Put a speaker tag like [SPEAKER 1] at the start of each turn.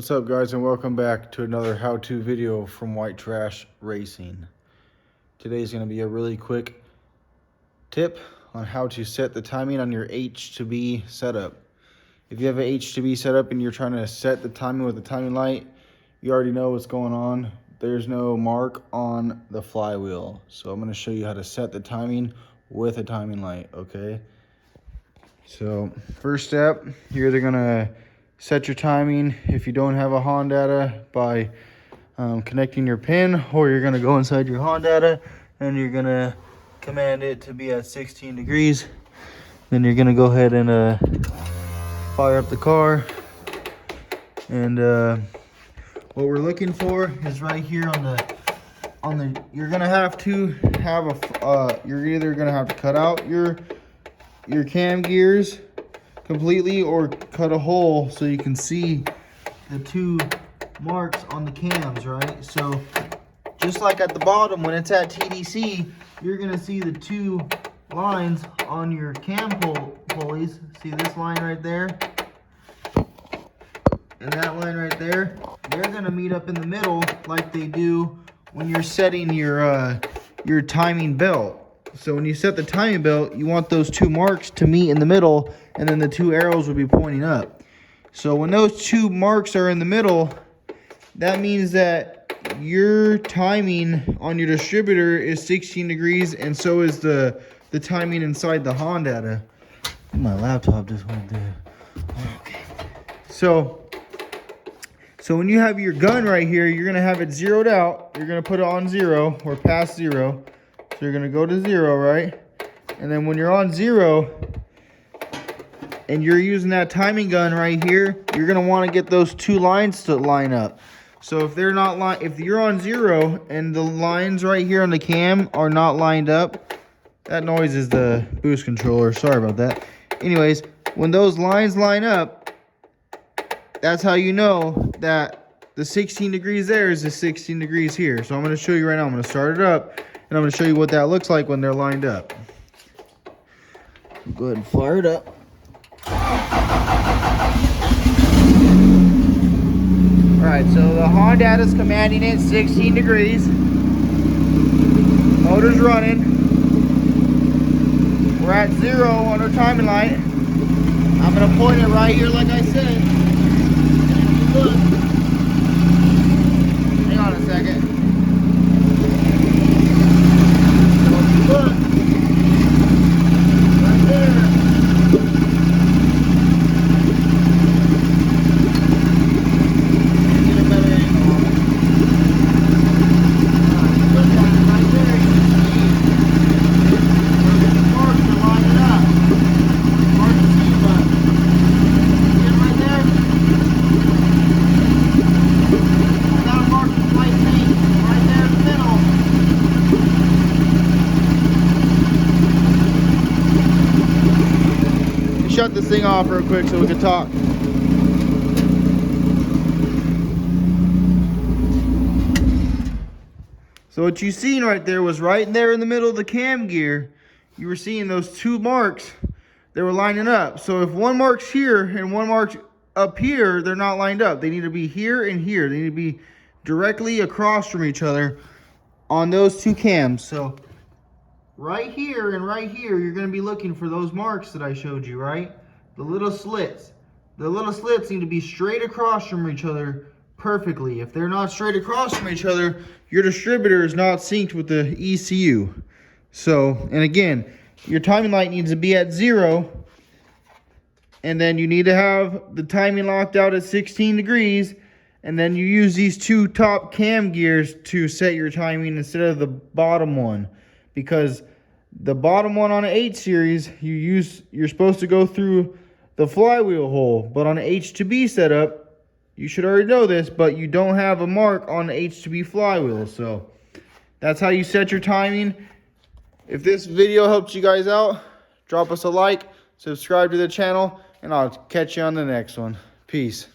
[SPEAKER 1] What's up, guys, and welcome back to another how-to video from White Trash Racing. Today's going to be a really quick tip on how to set the timing on your H2B setup. If you have an H2B setup and you're trying to set the timing with the timing light, you already know what's going on. There's no mark on the flywheel. So I'm going to show you how to set the timing with a timing light, okay? So first step, you're either going to set your timing if you don't have a HON data by connecting your pin, or you're going to go inside your HON data and you're going to command it to be at 16 degrees. Then you're going to go ahead and fire up the car. And what we're looking for is right here on the you're going to have you're either going to have to cut out your cam gears completely or cut a hole so you can see the two marks on the cams, right? So just like at the bottom when it's at TDC, you're gonna see the two lines on your cam pulleys. See this line right there and that line right there? They're gonna meet up in the middle like they do when you're setting your timing belt. So when you set the timing belt, you want those two marks to meet in the middle, and then the two arrows will be pointing up. So when those two marks are in the middle, that means that your timing on your distributor is 16 degrees, and so is the timing inside the HON data. My laptop just went there. Okay. So when you have your gun right here, you're gonna have it zeroed out. You're gonna put it on 0 or past 0. So you're gonna go to 0, right? And then when you're on 0 and you're using that timing gun right here, you're gonna want to get those two lines to line up. So if they're not if you're on 0 and the lines right here on the cam are not lined up, that noise is the boost controller. Sorry about that. Anyways, when those lines line up, that's how you know that the 16 degrees there is the 16 degrees here. So I'm gonna show you right now. I'm gonna start it up, and I'm going to show you what that looks like when they're lined up. Go ahead and fire it up. Alright, so the HON data is commanding it 16 degrees. Motor's running. We're at 0 on our timing light. I'm going to point it right here like I said. Look. Hang on a second. Look, right there. Get a better angle on it. Look at it right there. You can see where the marks are lining up. Hard to see, but see it right there? I got a mark with white paint right there in the middle. Shut this thing off real quick so we can talk. So what you seen right there was right there in the middle of the cam gear. You were seeing those two marks. They were lining up. So if one mark's here and one mark's up here, they're not lined up. They need to be here and here. They need to be directly across from each other on those two cams. So right here and right here, you're going to be looking for those marks that I showed you, right? The little slits. The little slits need to be straight across from each other perfectly. If they're not straight across from each other, your distributor is not synced with the ECU. So, and again, your timing light needs to be at 0. And then you need to have the timing locked out at 16 degrees. And then you use these two top cam gears to set your timing instead of the bottom one. Because the bottom one on an 8 series, you're supposed to go through the flywheel hole. But on an H2B setup, you should already know this, but you don't have a mark on the H2B flywheel. So that's how you set your timing. If this video helps you guys out, drop us a like, subscribe to the channel, and I'll catch you on the next one. Peace.